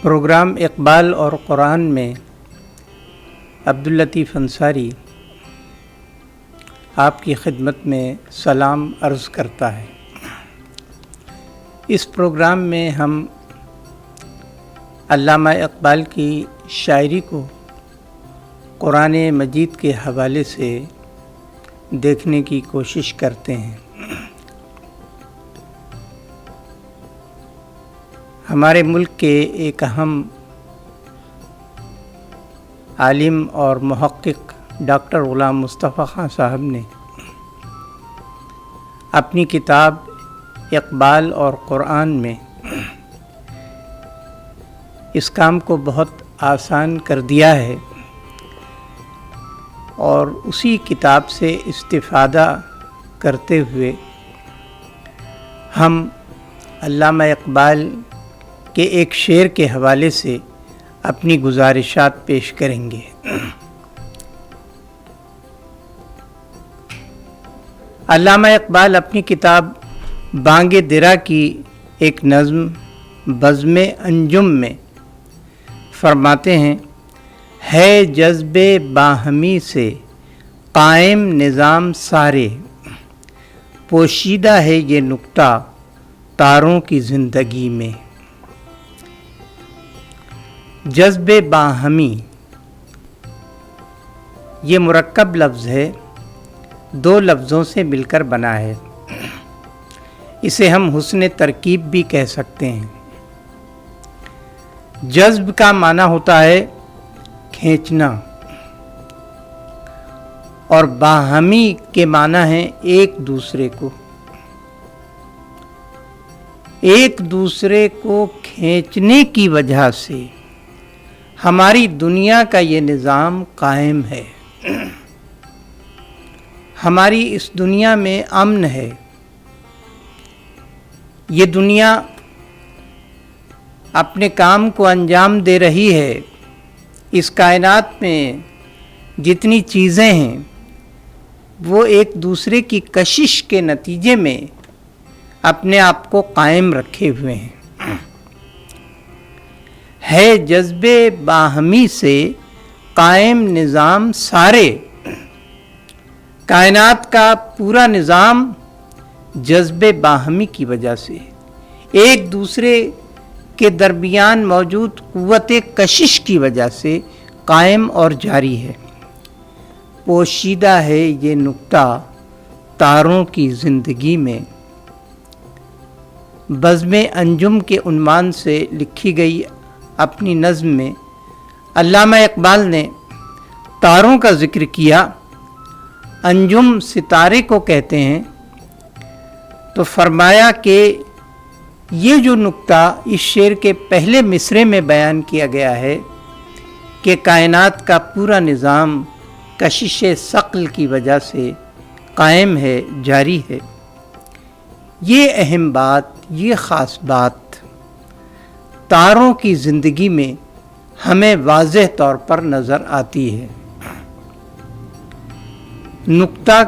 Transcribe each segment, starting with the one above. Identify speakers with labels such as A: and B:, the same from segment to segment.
A: Programme Iqbal اور قرآن میں عبداللطیف انصاری آپ کی خدمت میں سلام عرض کرتا ہے۔ اس پروگرام میں ہم علامہ اقبال کی شاعری کو قرآن مجید کے حوالے سے دیکھنے کی کوشش کرتے ہیں۔ ہمارے ملک کے ایک اہم عالم اور محقق ڈاکٹر غلام مصطفیٰ خان صاحب نے اپنی کتاب اقبال اور قرآن میں اس کام کو بہت آسان کر دیا ہے، اور اسی کتاب سے استفادہ کرتے ہوئے ہم علامہ اقبال کے ایک شعر کے حوالے سے اپنی گزارشات پیش کریں گے۔ علامہ اقبال اپنی کتاب بانگ درا کی ایک نظم بزم انجم میں فرماتے ہیں، ہے جذب باہمی سے قائم نظام سارے، پوشیدہ ہے یہ نکتہ تاروں کی زندگی میں۔ جذب باہمی یہ مرکب لفظ ہے، دو لفظوں سے مل کر بنا ہے۔ اسے ہم حسن ترکیب بھی کہہ سکتے ہیں۔ جذب کا معنی ہوتا ہے کھینچنا، اور باہمی کے معنی ہے ایک دوسرے کو کھینچنے کی وجہ سے ہماری دنیا کا یہ نظام قائم ہے، ہماری اس دنیا میں امن ہے۔ یہ دنیا اپنے کام کو انجام دے رہی ہے۔ اس کائنات میں جتنی چیزیں ہیں وہ ایک دوسرے کی کشش کے نتیجے میں اپنے آپ کو قائم رکھے ہوئے ہیں۔ ہے جذب باہمی سے قائم نظام سارے، کائنات کا پورا نظام جذب باہمی کی وجہ سے ایک دوسرے کے درمیان موجود قوت کشش کی وجہ سے قائم اور جاری ہے۔ پوشیدہ ہے یہ نکتہ تاروں کی زندگی میں، بزم انجم کے عنوان سے لکھی گئی اپنی نظم میں علامہ اقبال نے تاروں کا ذکر کیا۔ انجم ستارے کو کہتے ہیں، تو فرمایا کہ یہ جو نکتہ اس شعر کے پہلے مصرعے میں بیان کیا گیا ہے کہ کائنات کا پورا نظام کشش ثقل کی وجہ سے قائم ہے، جاری ہے، یہ اہم بات، یہ خاص بات تاروں کی زندگی میں ہمیں واضح طور پر نظر آتی ہے۔ نکتہ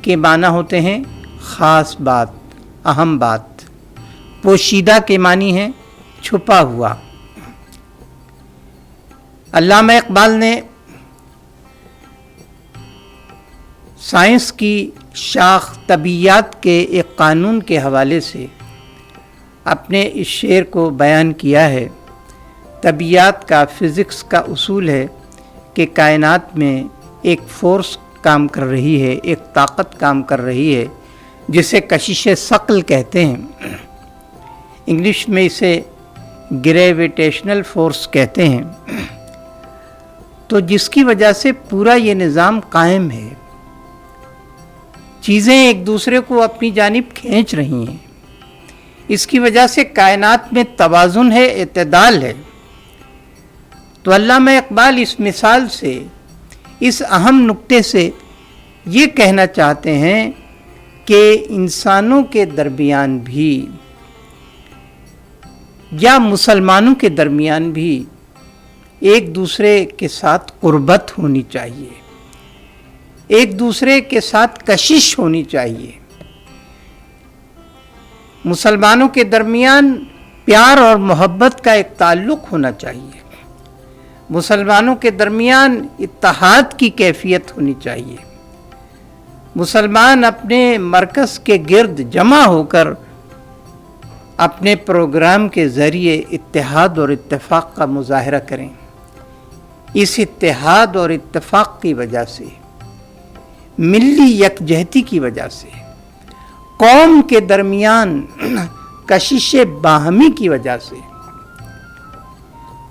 A: کے معنی ہوتے ہیں خاص بات، اہم بات۔ پوشیدہ کے معنی ہے چھپا ہوا۔ علامہ اقبال نے سائنس کی شاخ طبیعیات کے ایک قانون کے حوالے سے اپنے اس شعر کو بیان کیا ہے۔ طبیعیات کا، فزکس کا اصول ہے کہ کائنات میں ایک فورس کام کر رہی ہے، ایک طاقت کام کر رہی ہے جسے کشش ثقل کہتے ہیں۔ انگلش میں اسے گریویٹیشنل فورس کہتے ہیں، تو جس کی وجہ سے پورا یہ نظام قائم ہے۔ چیزیں ایک دوسرے کو اپنی جانب کھینچ رہی ہیں، اس کی وجہ سے کائنات میں توازن ہے، اعتدال ہے۔ تو علامہ اقبال اس مثال سے، اس اہم نکتے سے یہ کہنا چاہتے ہیں کہ انسانوں کے درمیان بھی یا مسلمانوں کے درمیان بھی ایک دوسرے کے ساتھ قربت ہونی چاہیے، ایک دوسرے کے ساتھ کشش ہونی چاہیے۔ مسلمانوں کے درمیان प्यार और मोहब्बत का एक ताल्लुक़ होना चाहिए। मुसलमानों के दरमियान इत्तेहाद की कैफियत होनी चाहिए। मुसलमान अपने मरकज़ के गिर्द जमा होकर अपने प्रोग्राम के ज़रिए इत्तेहाद और इत्तेफाक का मुजाहरा करें। इस इत्तेहाद और इत्तेफाक की वजह से, मिल्ली यकजहती की वजह से, कौम के दरमियान कशिश बाहमी की वजह से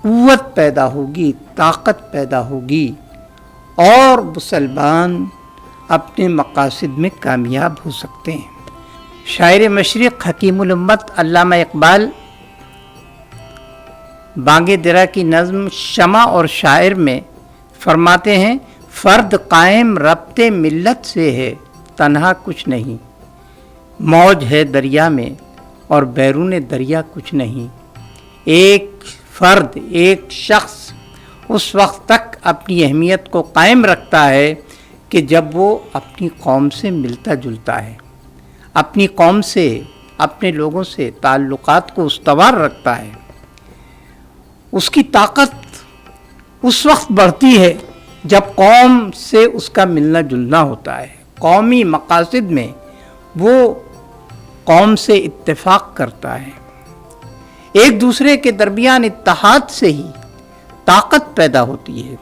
A: कुव्वत पैदा होगी, ताकत पैदा होगी और मुसलमान अपने मकासद में कामयाब हो सकते हैं। शायर मशरिक़ हकीमुल उम्मत अल्लामा इकबाल बांगे दिरा की नज़्म शमा और शायर में फरमाते हैं, फ़र्द कायम रब्ते मिल्लत से है, तन्हा कुछ नहीं, मौज है दरिया में और बैरून दरिया कुछ नहीं। एक फ़र्द, एक शख्स उस वक्त तक अपनी अहमियत को कायम रखता है कि जब वो अपनी कौम से मिलता जुलता है, अपनी कौम से, अपने लोगों से ताल्लुकात को उस्तवार रखता है। उसकी ताकत उस वक्त बढ़ती है जब कौम से उसका मिलना जुलना होता है। कौमी मकासद में वो कौम से इत्तेफाक करता है। एक दूसरे के दरमियान इत्तेहाद से ही ताकत पैदा होती है।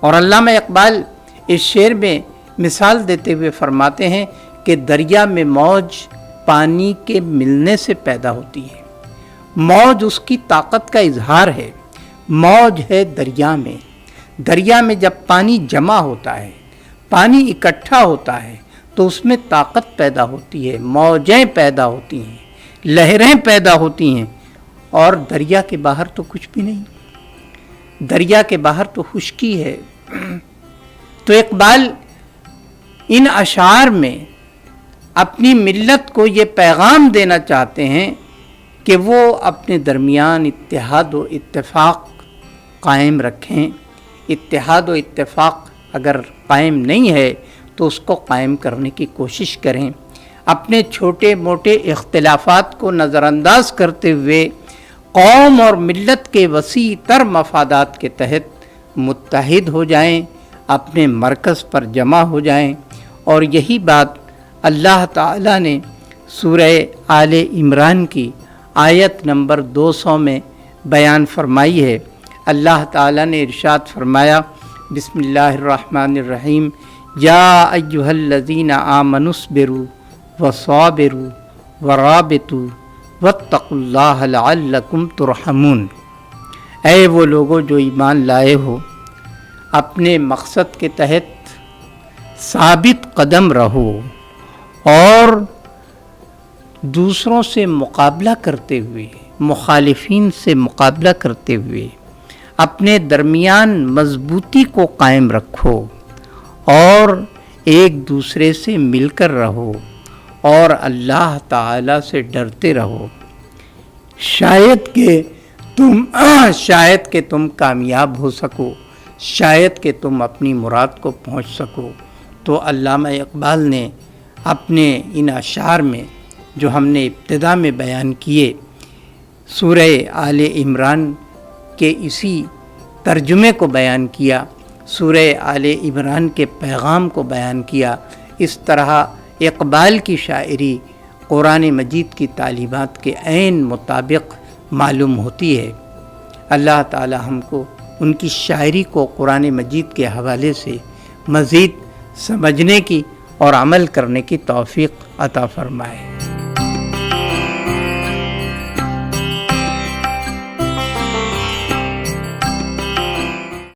A: और अल्लामा इकबाल इस शेर में मिसाल देते हुए फरमाते हैं कि दरिया में मौज पानी के मिलने से पैदा होती है। मौज उसकी ताकत का इजहार है। मौज है दरिया में। दरिया में जब पानी जमा होता है, पानी इकट्ठा होता है, तो उसमें ताकत पैदा होती है, मौजें पैदा होती हैं, लहरें पैदा होती हैं। और दरिया के बाहर तो कुछ भी नहीं, दरिया के बाहर तो खुश्की है। तो इकबाल इन अशार में अपनी मिल्लत को ये पैगाम देना चाहते हैं कि वो अपने दरमियान इत्तेहाद व इत्तेफाक कायम रखें। इत्तेहाद व इत्तेफाक अगर कायम नहीं है तो उसको कायम करने की कोशिश करें। अपने छोटे मोटे इख्तिलाफात को नज़रअंदाज करते हुए कौम और मिल्लत के वसी तर मफादात के तहत मुत्तहिद हो जाएं, अपने मरकज़ पर जमा हो जाएं। और यही बात अल्लाह ताला ने सूरह आले इमरान की आयत नंबर 200 में बयान फरमाई है। अल्लाह ताला ने इरशाद फरमाया, बिस्मिल्लाहिर्रहमानिर्रहीम, या अय्युहल्लज़ीना आमनुस्बिरु वसाबिरु वराबितु वत्तकुल्लाह लअल्लकुम तुरहमून। ऐ वो लोगों जो ईमान लाए हो, अपने मकसद के तहत साबित कदम रहो और दूसरों से मुकाबला करते हुए, मुखालिफिन से मुकाबला करते हुए अपने दरमियान मजबूती को कायम रखो और एक दूसरे से मिलकर रहो और अल्लाह ताला से डरते रहो। शायद के तुम कामयाब हो सको, शायद कि तुम अपनी मुराद को पहुंच सको। तो अल्लामा इकबाल ने अपने इन अशार में जो हमने इब्तिदा में बयान किए, सूरह आले इमरान के इसी तर्जुमे को बयान किया, सूरह आले इमरान के पैगाम को बयान किया। इस तरह इकबाल की शायरी कुरान मजीद की तालीमात के ऐन मुताबिक मालूम होती है। अल्लाह ताला हमको उनकी शायरी को कुरान मजीद के हवाले से मज़ीद समझने की और अमल करने की तौफ़ीक़ अता फ़रमाए।